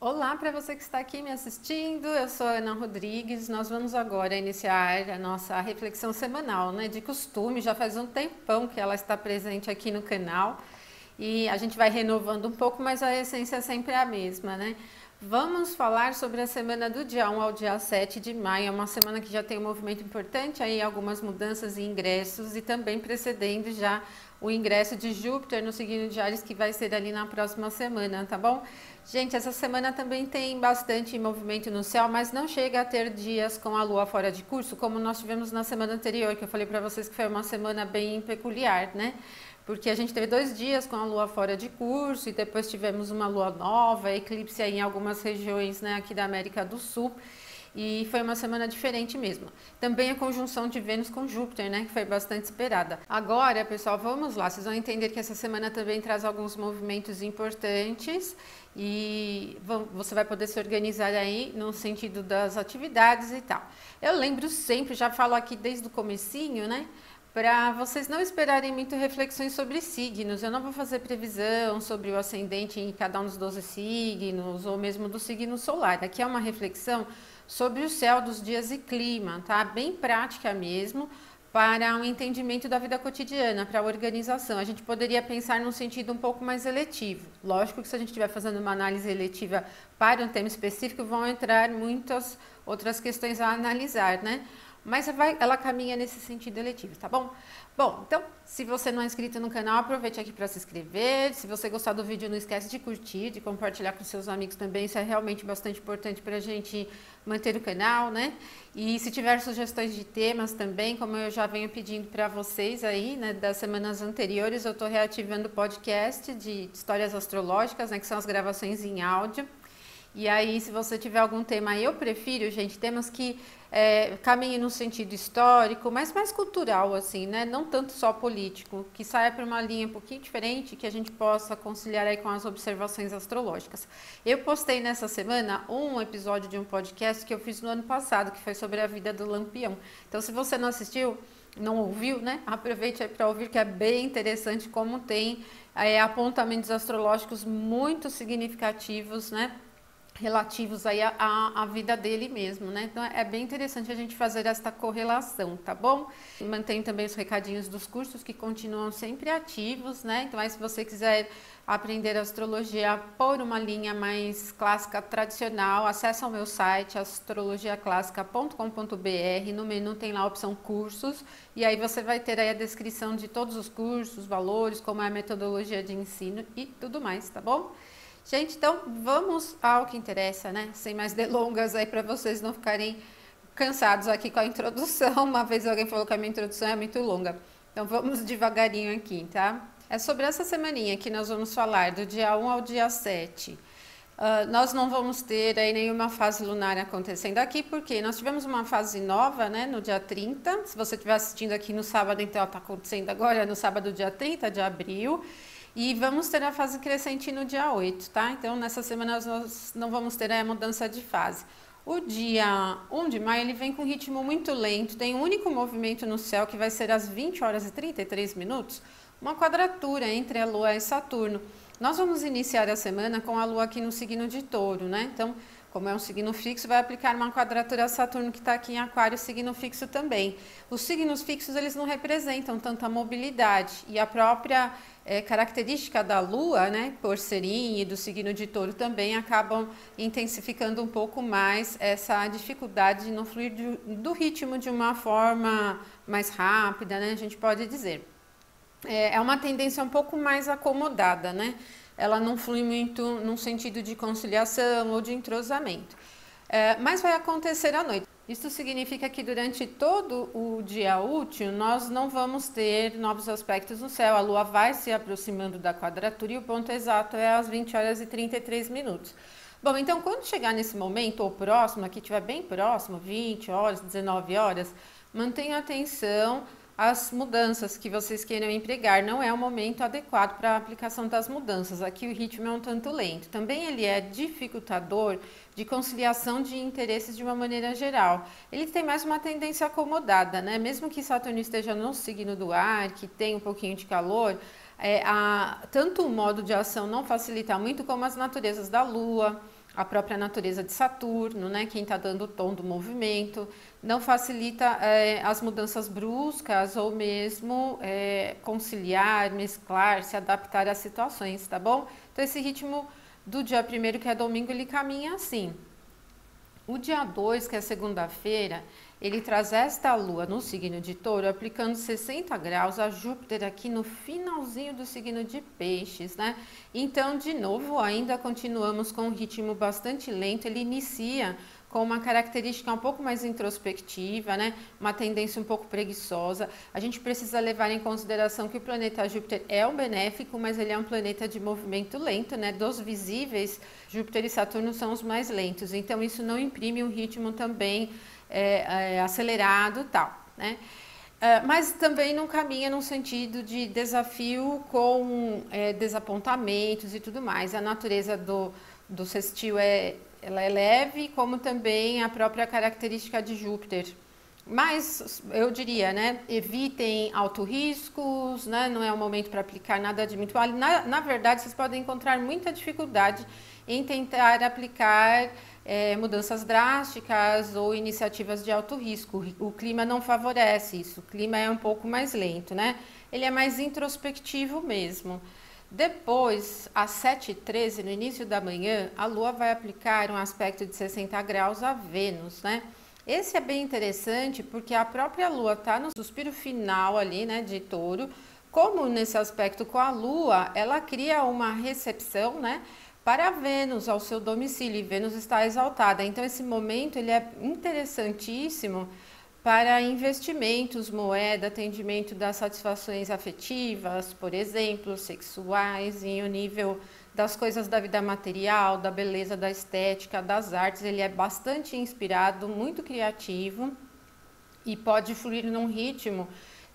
Olá para você que está aqui me assistindo, eu sou a Ana Rodrigues. Nós vamos agora iniciar a nossa reflexão semanal, né? De costume, já faz um tempão que ela está presente aqui no canal e a gente vai renovando um pouco, mas a essência é sempre a mesma, né? Vamos falar sobre a semana do dia 1 ao dia 7 de maio, é uma semana que já tem um movimento importante, aí algumas mudanças e ingressos e também precedendo já o ingresso de Júpiter no signo de Áries, que vai ser ali na próxima semana, tá bom? Gente, essa semana também tem bastante movimento no céu, mas não chega a ter dias com a lua fora de curso, como nós tivemos na semana anterior, que eu falei para vocês que foi uma semana bem peculiar, né? Porque a gente teve 2 dias com a lua fora de curso e depois tivemos uma lua nova, eclipse aí em algumas regiões, né, aqui da América do Sul. E foi uma semana diferente mesmo. Também a conjunção de Vênus com Júpiter, né, que foi bastante esperada. Agora, pessoal, vamos lá. Vocês vão entender que essa semana também traz alguns movimentos importantes e você vai poder se organizar aí no sentido das atividades e tal. Eu lembro sempre, já falo aqui desde o comecinho, né, para vocês não esperarem muito reflexões sobre signos. Eu não vou fazer previsão sobre o ascendente em cada um dos 12 signos ou mesmo do signo solar. Aqui é uma reflexão sobre o céu dos dias e clima, tá? Bem prática mesmo, para um entendimento da vida cotidiana, para a organização. A gente poderia pensar num sentido um pouco mais eletivo. Lógico que se a gente estiver fazendo uma análise eletiva para um tema específico, vão entrar muitas outras questões a analisar, né? Mas ela caminha nesse sentido eletivo, tá bom? Bom, então, se você não é inscrito no canal, aproveite aqui para se inscrever. Se você gostar do vídeo, não esquece de curtir, de compartilhar com seus amigos também. Isso é realmente bastante importante para a gente manter o canal, né? E se tiver sugestões de temas também, como eu já venho pedindo para vocês aí, né, das semanas anteriores, eu estou reativando o podcast de histórias astrológicas, né, que são as gravações em áudio. E aí, se você tiver algum tema, eu prefiro, gente, temas que caminhem no sentido histórico, mas mais cultural, assim, né? Não tanto só político, que saia para uma linha um pouquinho diferente, que a gente possa conciliar aí com as observações astrológicas. Eu postei nessa semana um episódio de um podcast que eu fiz no ano passado, que foi sobre a vida do Lampião. Então, se você não assistiu, não ouviu, né? Aproveite aí para ouvir, que é bem interessante como tem apontamentos astrológicos muito significativos, né? Relativos aí à vida dele mesmo, né? Então é bem interessante a gente fazer esta correlação, tá bom? Mantém também os recadinhos dos cursos que continuam sempre ativos, né? Então aí, se você quiser aprender astrologia por uma linha mais clássica tradicional, acesse ao meu site astrologiaclassica.com.br. No menu tem lá a opção cursos e aí você vai ter aí a descrição de todos os cursos, valores, como é a metodologia de ensino e tudo mais, tá bom? Gente, então vamos ao que interessa, né? Sem mais delongas aí para vocês não ficarem cansados aqui com a introdução. Uma vez alguém falou que a minha introdução é muito longa. Então vamos devagarinho aqui, tá? É sobre essa semaninha que nós vamos falar, do dia 1 ao dia 7. Nós não vamos ter aí nenhuma fase lunar acontecendo aqui, porque nós tivemos uma fase nova, né, no dia 30. Se você estiver assistindo aqui no sábado, então ela está acontecendo agora, no sábado, dia 30 de abril. E vamos ter a fase crescente no dia 8, tá? Então, nessa semana nós não vamos ter a mudança de fase. O dia 1 de maio, ele vem com um ritmo muito lento, tem um único movimento no céu, que vai ser às 20 horas e 33 minutos, uma quadratura entre a Lua e Saturno. Nós vamos iniciar a semana com a Lua aqui no signo de Touro, né? Então, como é um signo fixo, vai aplicar uma quadratura a Saturno, que está aqui em Aquário, signo fixo também. Os signos fixos, eles não representam tanta mobilidade, e a própria característica da Lua, né, por serem e do signo de Touro também, acabam intensificando um pouco mais essa dificuldade de não fluir do ritmo de uma forma mais rápida, né, a gente pode dizer. É uma tendência um pouco mais acomodada, né? Ela não flui muito num sentido de conciliação ou de entrosamento. Mas vai acontecer à noite. Isso significa que durante todo o dia útil nós não vamos ter novos aspectos no céu. A Lua vai se aproximando da quadratura e o ponto exato é às 20 horas e 33 minutos. Bom, então quando chegar nesse momento ou próximo, aqui estiver bem próximo, 20 horas, 19 horas, mantenha atenção as mudanças que vocês queiram empregar. Não é o momento adequado para a aplicação das mudanças. Aqui o ritmo é um tanto lento. Também ele é dificultador de conciliação de interesses de uma maneira geral. Ele tem mais uma tendência acomodada, né? Mesmo que Saturno esteja no signo do ar, que tem um pouquinho de calor, tanto o modo de ação não facilita muito, como as naturezas da Lua, a própria natureza de Saturno, né, quem está dando o tom do movimento, não facilita as mudanças bruscas ou mesmo conciliar, mesclar, se adaptar às situações, tá bom? Então esse ritmo do dia 1º, que é domingo, ele caminha assim. O dia 2, que é segunda-feira, ele traz esta lua no signo de Touro, aplicando 60 graus a Júpiter aqui no finalzinho do signo de Peixes, né? Então, de novo, ainda continuamos com um ritmo bastante lento. Ele inicia com uma característica um pouco mais introspectiva, né? Uma tendência um pouco preguiçosa. A gente precisa levar em consideração que o planeta Júpiter é um benéfico, mas ele é um planeta de movimento lento, né? Dos visíveis, Júpiter e Saturno são os mais lentos. Então, isso não imprime um ritmo também acelerado, tal, né? Mas também não caminha no sentido de desafio com desapontamentos e tudo mais. A natureza do sextil ela é leve, como também a própria característica de Júpiter. Mas eu diria, né, evitem alto riscos, né, não é o momento para aplicar nada de muito vale. Na verdade, vocês podem encontrar muita dificuldade em tentar aplicar mudanças drásticas ou iniciativas de alto risco. O clima não favorece isso, o clima é um pouco mais lento, né? Ele é mais introspectivo mesmo. Depois, às 7h13, no início da manhã, a Lua vai aplicar um aspecto de 60 graus a Vênus, né? Esse é bem interessante porque a própria Lua está no suspiro final ali, né, de Touro. Como nesse aspecto com a Lua, ela cria uma recepção, né, para Vênus ao seu domicílio, e Vênus está exaltada. Então esse momento ele é interessantíssimo para investimentos, moeda, atendimento das satisfações afetivas, por exemplo, sexuais, em o nível das coisas da vida material, da beleza, da estética, das artes. Ele é bastante inspirado, muito criativo e pode fluir num ritmo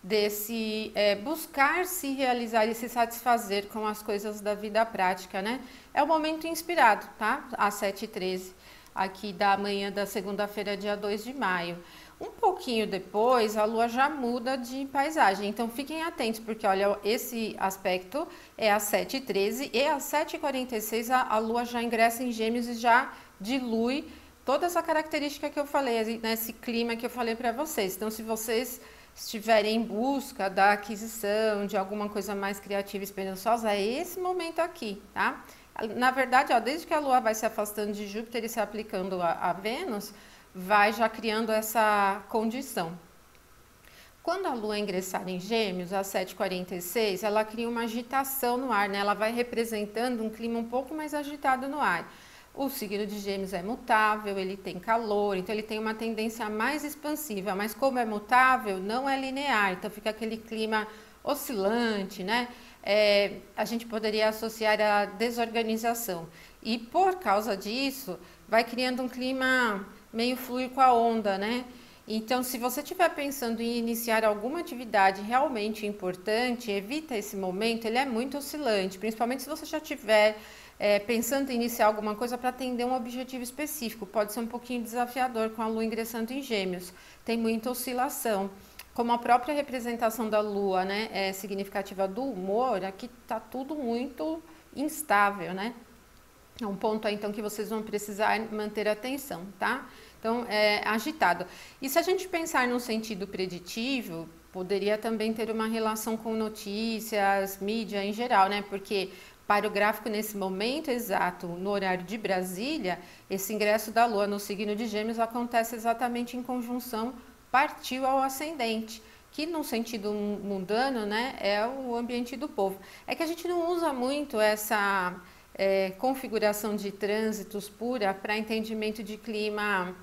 desse buscar se realizar e se satisfazer com as coisas da vida prática, né? É o momento inspirado, tá? Às 7h13, aqui da manhã da segunda-feira, dia 2 de maio. Um pouquinho depois, a Lua já muda de paisagem, então fiquem atentos, porque olha, esse aspecto é às 7h13 e às 7h46 a Lua já ingressa em Gêmeos e já dilui toda essa característica que eu falei, né, esse clima que eu falei para vocês. Então, se vocês estiverem em busca da aquisição de alguma coisa mais criativa e esperançosa, é esse momento aqui, tá? Na verdade, ó, desde que a Lua vai se afastando de Júpiter e se aplicando a Vênus, vai já criando essa condição. Quando a Lua ingressar em Gêmeos, às 7h46, ela cria uma agitação no ar, né? Ela vai representando um clima um pouco mais agitado no ar. O signo de Gêmeos é mutável, ele tem calor, então ele tem uma tendência mais expansiva, mas como é mutável, não é linear, então fica aquele clima oscilante, né? A gente poderia associar a desorganização. E por causa disso, vai criando um clima meio fluir com a onda, né? Então, se você estiver pensando em iniciar alguma atividade realmente importante, evita esse momento, ele é muito oscilante, principalmente se você já tiver pensando em iniciar alguma coisa para atender um objetivo específico. Pode ser um pouquinho desafiador com a Lua ingressando em Gêmeos, tem muita oscilação. Como a própria representação da Lua, né, é significativa do humor, aqui está tudo muito instável, né? É um ponto aí, então, que vocês vão precisar manter atenção, tá? Então, é agitado. E se a gente pensar no sentido preditivo, poderia também ter uma relação com notícias, mídia em geral, né? Porque para o gráfico nesse momento exato, no horário de Brasília, esse ingresso da Lua no signo de Gêmeos acontece exatamente em conjunção partiu ao ascendente, que no sentido mundano, né, é o ambiente do povo. É que a gente não usa muito essa configuração de trânsitos pura para entendimento de clima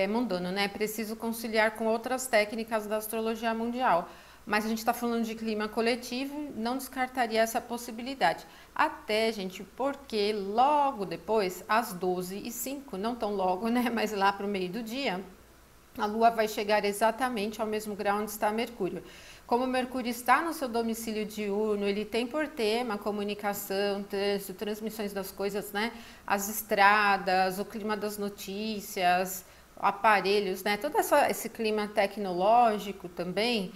mundano, né? É preciso conciliar com outras técnicas da astrologia mundial. Mas a gente está falando de clima coletivo, não descartaria essa possibilidade. Até, gente, porque logo depois, às 12h05, não tão logo, né? Mas lá para o meio do dia, a Lua vai chegar exatamente ao mesmo grau onde está Mercúrio. Como Mercúrio está no seu domicílio diurno, ele tem por tema comunicação, trânsito, transmissões das coisas, né? As estradas, o clima das notícias, aparelhos, né? Todo esse clima tecnológico também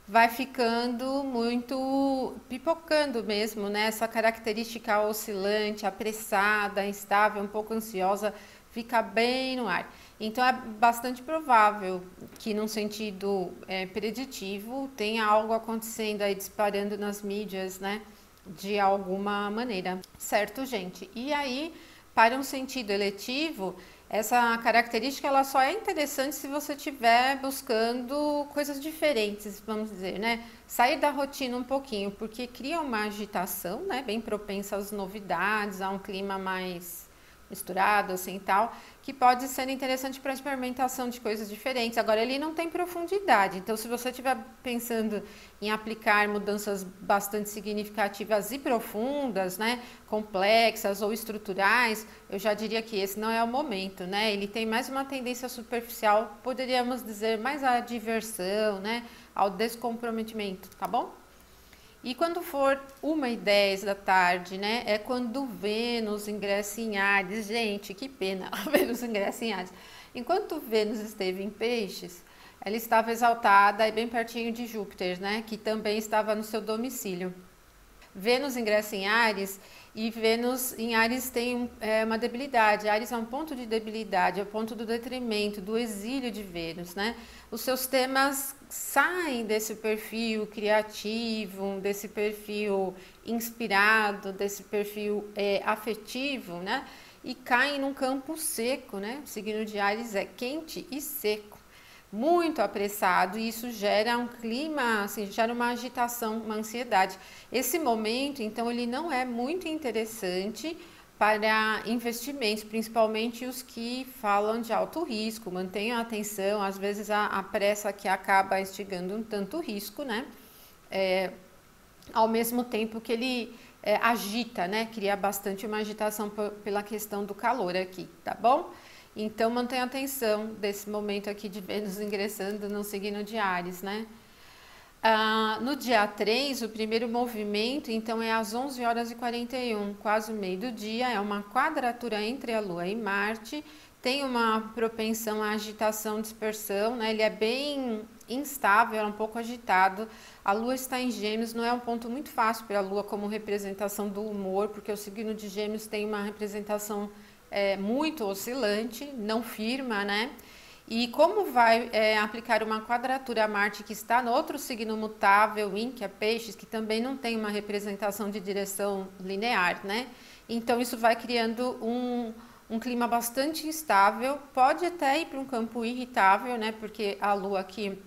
vai ficando muito pipocando mesmo, né? Essa característica oscilante, apressada, instável, um pouco ansiosa, fica bem no ar. Então é bastante provável que, num sentido preditivo, tenha algo acontecendo aí disparando nas mídias, né? De alguma maneira, certo, gente? E aí, para um sentido eletivo, essa característica ela só é interessante se você estiver buscando coisas diferentes, vamos dizer, né? Sair da rotina um pouquinho, porque cria uma agitação, né? Bem propensa às novidades, a um clima mais misturado, assim, tal, que pode ser interessante para a experimentação de coisas diferentes. Agora, ele não tem profundidade, então se você estiver pensando em aplicar mudanças bastante significativas e profundas, né, complexas ou estruturais, eu já diria que esse não é o momento, né? Ele tem mais uma tendência superficial, poderíamos dizer mais à diversão, né, ao descomprometimento, tá bom? E quando for 1h10 da tarde, né? É quando Vênus ingressa em Áries. Gente, que pena, Vênus ingressa em Áries. Enquanto Vênus esteve em Peixes, ela estava exaltada e bem pertinho de Júpiter, né? Que também estava no seu domicílio. Vênus ingressa em Áries e Vênus em Áries tem uma debilidade. Áries é um ponto de debilidade, é o ponto do detrimento, do exílio de Vênus, né? Os seus temas saem desse perfil criativo, desse perfil inspirado, desse perfil afetivo, né? E caem num campo seco, né? O signo de Áries é quente e seco, muito apressado, e isso gera um clima, assim, gera uma agitação, uma ansiedade. Esse momento, então, ele não é muito interessante para investimentos, principalmente os que falam de alto risco. Mantenham a atenção, às vezes a pressa que acaba instigando um tanto risco, né? Ao mesmo tempo que ele agita, né? Cria bastante uma agitação pela questão do calor aqui, tá bom? Então, mantenha atenção desse momento aqui de Vênus ingressando no signo de Áries, né? No dia 3, o primeiro movimento, então, é às 11h41, quase o meio do dia, é uma quadratura entre a Lua e Marte, tem uma propensão à agitação, dispersão, né? Ele é bem instável, é um pouco agitado. A Lua está em Gêmeos, não é um ponto muito fácil para a Lua como representação do humor, porque o signo de Gêmeos tem uma representação muito oscilante, não firma, né? E como vai aplicar uma quadratura a Marte que está no outro signo mutável, que é Peixes, que também não tem uma representação de direção linear, né? Então isso vai criando um clima bastante instável, pode até ir para um campo irritável, né? Porque a Lua aqui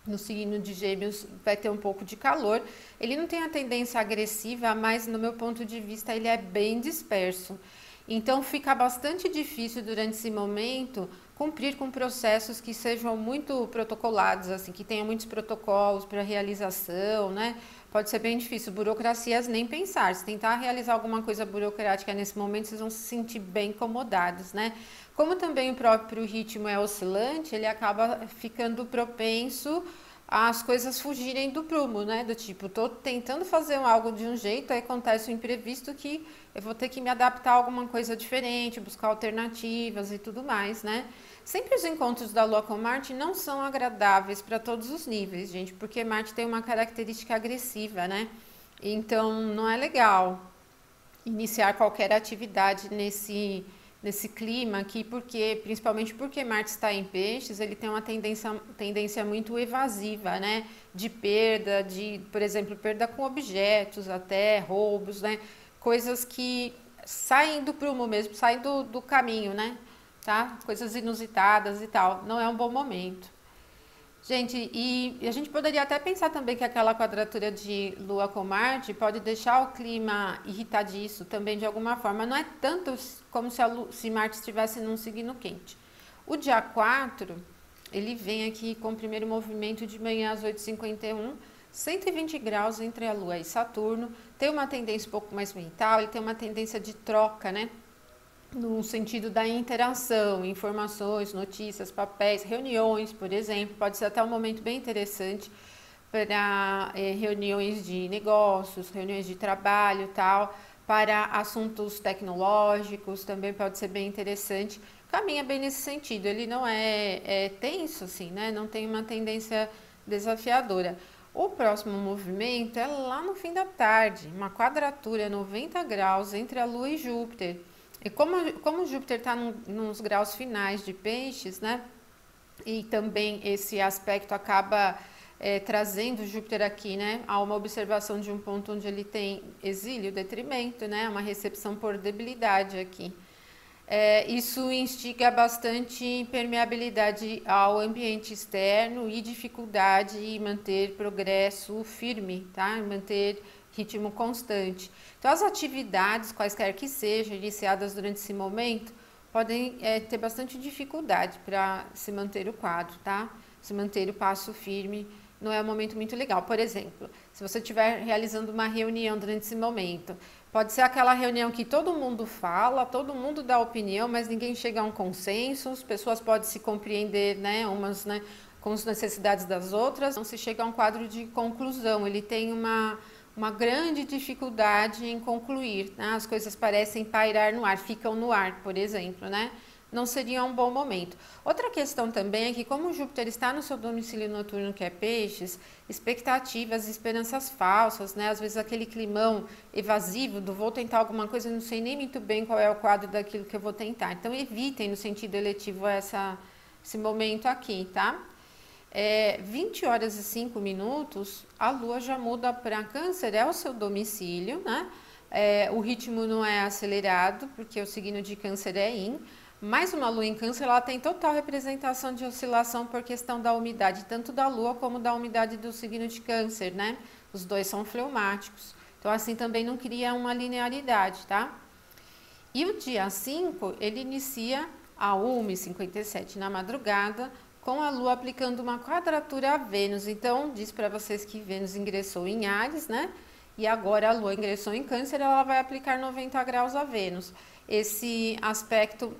no signo de Gêmeos vai ter um pouco de calor. Ele não tem a tendência agressiva, mas no meu ponto de vista ele é bem disperso. Então fica bastante difícil durante esse momento cumprir com processos que sejam muito protocolados, assim, que tenham muitos protocolos para realização, né? Pode ser bem difícil. Burocracias nem pensar. Se tentar realizar alguma coisa burocrática nesse momento, vocês vão se sentir bem incomodados, né? Como também o próprio ritmo é oscilante, ele acaba ficando propenso as coisas fugirem do prumo, né? Do tipo, tô tentando fazer algo de um jeito, aí acontece um imprevisto que eu vou ter que me adaptar a alguma coisa diferente, buscar alternativas e tudo mais, né? Sempre os encontros da Lua com Marte não são agradáveis para todos os níveis, gente, porque Marte tem uma característica agressiva, né? Então, não é legal iniciar qualquer atividade nesse clima aqui, porque principalmente porque Marte está em Peixes, ele tem uma tendência muito evasiva, né? De perda, por exemplo, perda com objetos, até roubos, né? Coisas que saem do prumo mesmo, saem do caminho, né? Tá? Coisas inusitadas e tal. Não é um bom momento. Gente, e a gente poderia até pensar também que aquela quadratura de Lua com Marte pode deixar o clima irritadiço também de alguma forma. Não é tanto como se Marte estivesse num signo quente. O dia 4, ele vem aqui com o primeiro movimento de manhã às 8h51, 120 graus entre a Lua e Saturno. Tem uma tendência um pouco mais mental, ele tem uma tendência de troca, né? No sentido da interação, informações, notícias, papéis, reuniões, por exemplo, pode ser até um momento bem interessante para reuniões de negócios, reuniões de trabalho, tal, para assuntos tecnológicos, também pode ser bem interessante. Caminha bem nesse sentido, ele não é tenso, assim, né? Não tem uma tendência desafiadora. O próximo movimento é lá no fim da tarde, uma quadratura 90 graus entre a Lua e Júpiter. E como Júpiter está nos graus finais de Peixes, né? E também esse aspecto acaba trazendo Júpiter aqui, né? A uma observação de um ponto onde ele tem exílio, detrimento, né? Uma recepção por debilidade aqui. Isso instiga bastante permeabilidade ao ambiente externo e dificuldade em manter progresso firme, tá? Manter ritmo constante. Então, as atividades, quaisquer que sejam, iniciadas durante esse momento, podem ter bastante dificuldade para se manter o quadro, tá? Se manter o passo firme não é um momento muito legal. Por exemplo, se você estiver realizando uma reunião durante esse momento, pode ser aquela reunião que todo mundo fala, todo mundo dá opinião, mas ninguém chega a um consenso, as pessoas podem se compreender, né, umas, né, com as necessidades das outras, não se chega a um quadro de conclusão, ele tem uma grande dificuldade em concluir, né? As coisas parecem pairar no ar, ficam no ar, por exemplo, né? Não seria um bom momento. Outra questão também é que, como Júpiter está no seu domicílio noturno, que é Peixes, expectativas, esperanças falsas, né? Às vezes aquele climão evasivo do vou tentar alguma coisa, não sei nem muito bem qual é o quadro daquilo que eu vou tentar. Então, evitem no sentido eletivo esse momento aqui, tá? 20 horas e 5 minutos, a Lua já muda para Câncer, é o seu domicílio, né? O ritmo não é acelerado, porque o signo de Câncer é Yin. Mas uma Lua em Câncer, ela tem total representação de oscilação por questão da umidade, tanto da Lua como da umidade do signo de Câncer, né? Os dois são fleumáticos. Então, assim, também não cria uma linearidade, tá? E o dia 5, ele inicia a 1h57 na madrugada, com a Lua aplicando uma quadratura a Vênus. Então, diz para vocês que Vênus ingressou em Áries, né? E agora a Lua ingressou em Câncer, ela vai aplicar 90 graus a Vênus. Esse aspecto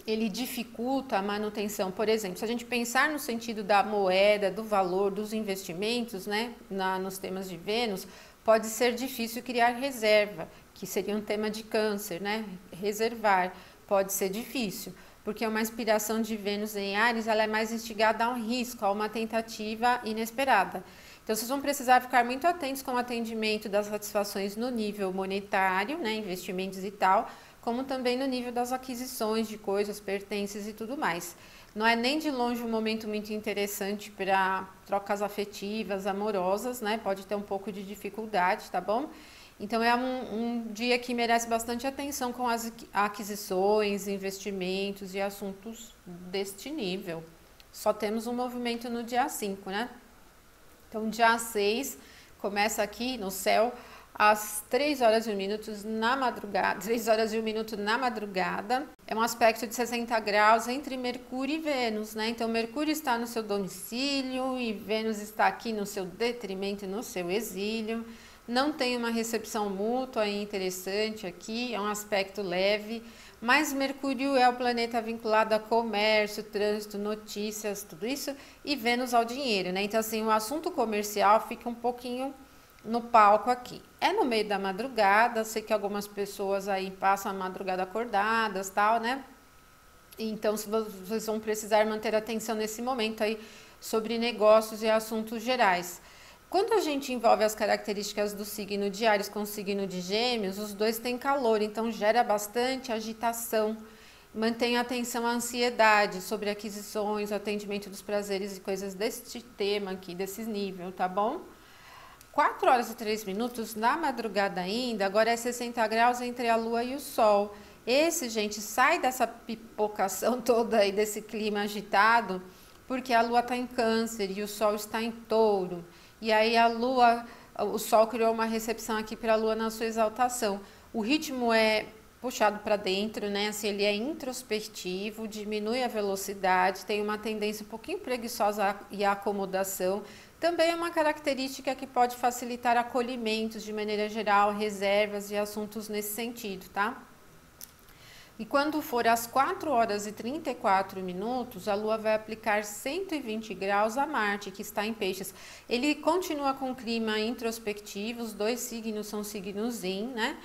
ele dificulta a manutenção. Por exemplo, se a gente pensar no sentido da moeda, do valor, dos investimentos, né, nos temas de Vênus, pode ser difícil criar reserva, que seria um tema de Câncer, né? Reservar pode ser difícil, porque uma inspiração de Vênus em Áries, ela é mais instigada a um risco, a uma tentativa inesperada. Então, vocês vão precisar ficar muito atentos com o atendimento das satisfações no nível monetário, né, investimentos e tal, como também no nível das aquisições de coisas, pertences e tudo mais. Não é nem de longe um momento muito interessante para trocas afetivas, amorosas, né? Pode ter um pouco de dificuldade, tá bom? Então, é um dia que merece bastante atenção com as aquisições, investimentos e assuntos deste nível. Só temos um movimento no dia 5, né? Então, dia 6 começa aqui no céu às 3 horas e 1 minuto na madrugada, 3 horas e 1 minuto na madrugada. É um aspecto de 60 graus entre Mercúrio e Vênus, né? Então, Mercúrio está no seu domicílio e Vênus está aqui no seu detrimento e no seu exílio. Não tem uma recepção mútua e interessante aqui, é um aspecto leve, mas Mercúrio é o planeta vinculado a comércio, trânsito, notícias, tudo isso, e Vênus ao dinheiro, né? Então, assim, o assunto comercial fica um pouquinho no palco aqui. É no meio da madrugada, sei que algumas pessoas aí passam a madrugada acordadas, tal, né? Então, vocês vão precisar manter atenção nesse momento aí sobre negócios e assuntos gerais. Quando a gente envolve as características do signo de Áries com o signo de Gêmeos, os dois têm calor, então gera bastante agitação. Mantenha atenção à ansiedade sobre aquisições, atendimento dos prazeres e coisas deste tema aqui, desse nível, tá bom? 4 horas e 3 minutos na madrugada ainda, agora é 60 graus entre a Lua e o Sol. Esse, gente, sai dessa pipocação toda aí, desse clima agitado, porque a Lua está em Câncer e o Sol está em Touro. E aí o Sol criou uma recepção aqui para a Lua na sua exaltação. O ritmo é puxado para dentro, né? Assim, ele é introspectivo, diminui a velocidade, tem uma tendência um pouquinho preguiçosa e à acomodação. Também é uma característica que pode facilitar acolhimentos de maneira geral, reservas e assuntos nesse sentido, tá? E quando for às 4 horas e 34 minutos, a Lua vai aplicar 120 graus a Marte, que está em Peixes. Ele continua com clima introspectivo, os dois signos são signos Yin, né?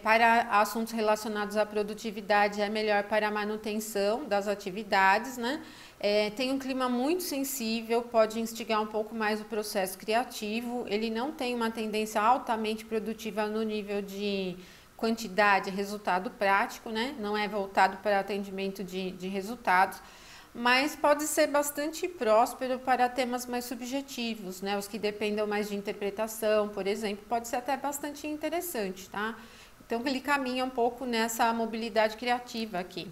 Para assuntos relacionados à produtividade, é melhor para a manutenção das atividades, né? Tem um clima muito sensível, pode instigar um pouco mais o processo criativo. Ele não tem uma tendência altamente produtiva no nível de quantidade, resultado prático, né? Não é voltado para atendimento de resultados, mas pode ser bastante próspero para temas mais subjetivos, né? Os que dependam mais de interpretação, por exemplo, pode ser até bastante interessante, tá? Então, ele caminha um pouco nessa mobilidade criativa aqui.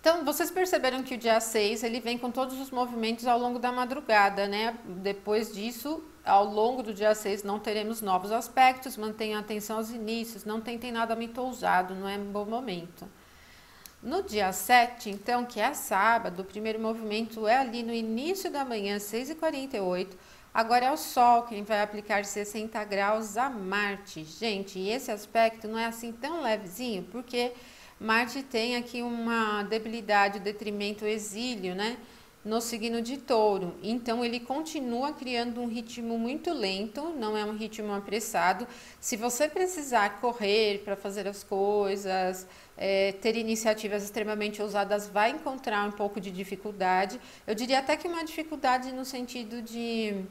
Então, vocês perceberam que o dia 6, ele vem com todos os movimentos ao longo da madrugada, né? Depois disso, ao longo do dia 6, não teremos novos aspectos, mantenham atenção aos inícios, não tentem nada muito ousado, não é um bom momento. No dia 7, então, que é sábado, o primeiro movimento é ali no início da manhã, 6h48. Agora é o Sol quem vai aplicar 60 graus a Marte. Gente, e esse aspecto não é assim tão levezinho, porque Marte tem aqui uma debilidade, o detrimento, o exílio, né? No signo de Touro. Então, ele continua criando um ritmo muito lento, não é um ritmo apressado. Se você precisar correr para fazer as coisas, ter iniciativas extremamente ousadas, vai encontrar um pouco de dificuldade. Eu diria até que uma dificuldade no sentido de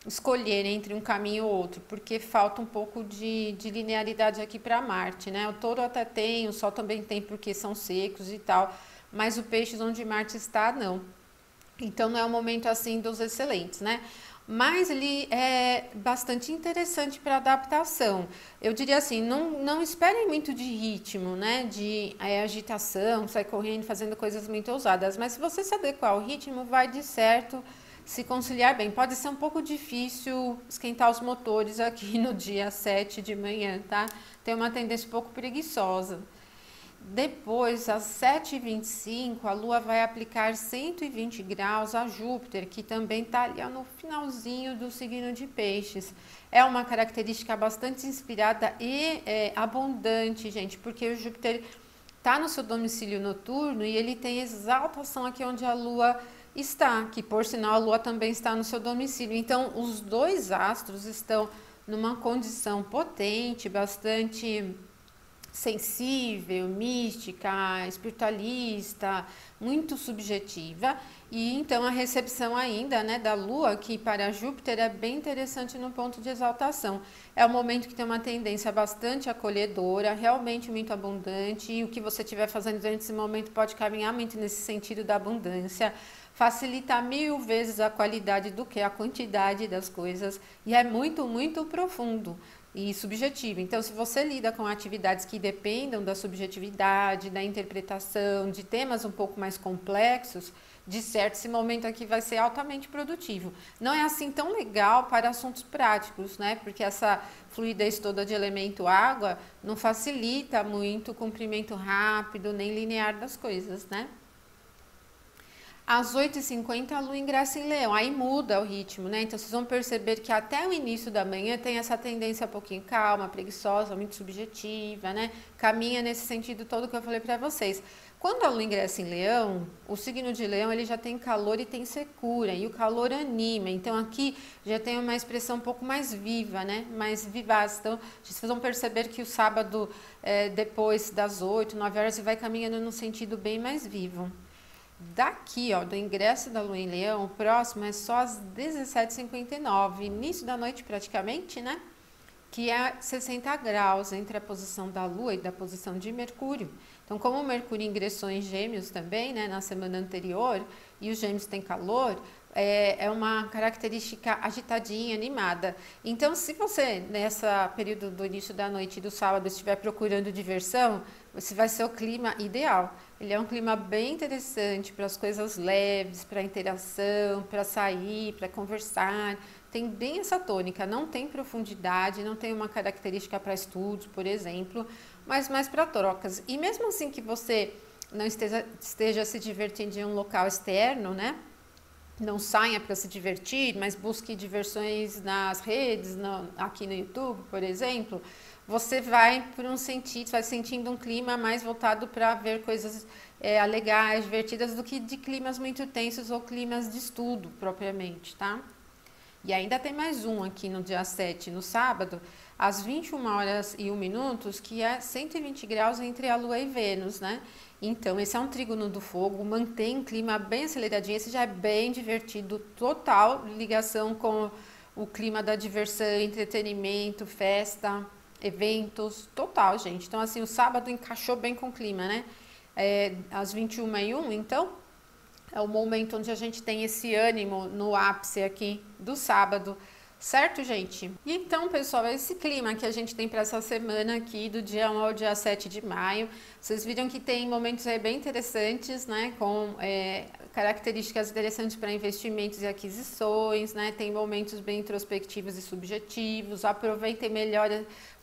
escolher entre um caminho ou outro, porque falta um pouco de linearidade aqui para Marte, né? O Touro até tem, o Sol também tem, porque são secos e tal, mas o Peixes, onde Marte está, não. Então, não é um momento assim dos excelentes, né? Mas ele é bastante interessante para adaptação. Eu diria assim, não esperem muito de ritmo, né? De agitação, sair correndo, fazendo coisas muito ousadas. Mas se você se adequar ao ritmo, vai de certo se conciliar bem. Pode ser um pouco difícil esquentar os motores aqui no dia 7 de manhã, tá? Tem uma tendência um pouco preguiçosa. Depois, às 7h25, a Lua vai aplicar 120 graus a Júpiter, que também está ali no finalzinho do signo de Peixes. É uma característica bastante inspirada e abundante, gente, porque o Júpiter está no seu domicílio noturno e ele tem exaltação aqui onde a Lua está, que por sinal a Lua também está no seu domicílio. Então, os dois astros estão numa condição potente, bastante sensível, mística, espiritualista, muito subjetiva, e então a recepção ainda, né, da Lua, que para Júpiter é bem interessante no ponto de exaltação. É um momento que tem uma tendência bastante acolhedora, realmente muito abundante, e o que você estiver fazendo durante esse momento pode caminhar muito nesse sentido da abundância, facilita 1000 vezes a qualidade do que a quantidade das coisas, e é muito, muito profundo e subjetivo. Então, se você lida com atividades que dependam da subjetividade, da interpretação, de temas um pouco mais complexos, de certo, esse momento aqui vai ser altamente produtivo. Não é assim tão legal para assuntos práticos, né? Porque essa fluidez toda de elemento água não facilita muito o cumprimento rápido nem linear das coisas, né? Às 8h50 a Lua ingressa em Leão, aí muda o ritmo, né? Então vocês vão perceber que até o início da manhã tem essa tendência um pouquinho calma, preguiçosa, muito subjetiva, né? Caminha nesse sentido todo que eu falei para vocês. Quando a Lua ingressa em Leão, o signo de Leão ele já tem calor e tem secura, e o calor anima. Então aqui já tem uma expressão um pouco mais viva, né? Mais vivaz. Então vocês vão perceber que o sábado, depois das 8, 9 horas, vai caminhando num sentido bem mais vivo. Daqui, ó, do ingresso da Lua em Leão, o próximo é só às 17h59, início da noite praticamente, né? Que é 60 graus entre a posição da Lua e da posição de Mercúrio. Então, como o Mercúrio ingressou em Gêmeos também, né, na semana anterior, e os Gêmeos têm calor, é uma característica agitadinha, animada. Então, se você, nessa período do início da noite e do sábado, estiver procurando diversão, esse vai ser o clima ideal. Ele é um clima bem interessante para as coisas leves, para interação, para sair, para conversar. Tem bem essa tônica, não tem profundidade, não tem uma característica para estudos, por exemplo, mas mais para trocas. E mesmo assim que você não esteja se divertindo em um local externo, né? Não saia para se divertir, mas busque diversões nas redes, aqui no YouTube, por exemplo, você vai por um sentido, vai sentindo um clima mais voltado para ver coisas legais, divertidas, do que de climas muito tensos ou climas de estudo propriamente, tá? E ainda tem mais um aqui no dia 7, no sábado, às 21h01, que é 120 graus entre a Lua e Vênus, né? Então, esse é um trígono do fogo, mantém clima bem aceleradinho, esse já é bem divertido, total ligação com o clima da diversão, entretenimento, festa, eventos, total, gente. Então, assim, o sábado encaixou bem com o clima, né? Às 21h01, então, é o momento onde a gente tem esse ânimo no ápice aqui do sábado. Certo, gente? E então, pessoal, esse clima que a gente tem para essa semana aqui, do dia 1 ao dia 7 de maio, vocês viram que tem momentos aí bem interessantes, né? Com características interessantes para investimentos e aquisições, né? Tem momentos bem introspectivos e subjetivos. Aproveitem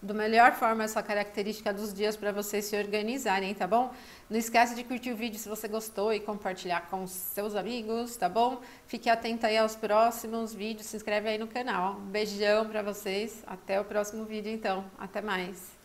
da melhor forma essa característica dos dias para vocês se organizarem, tá bom? Não esquece de curtir o vídeo se você gostou e compartilhar com seus amigos, tá bom? Fique atento aí aos próximos vídeos, se inscreve aí no canal. Um beijão para vocês, até o próximo vídeo então, até mais!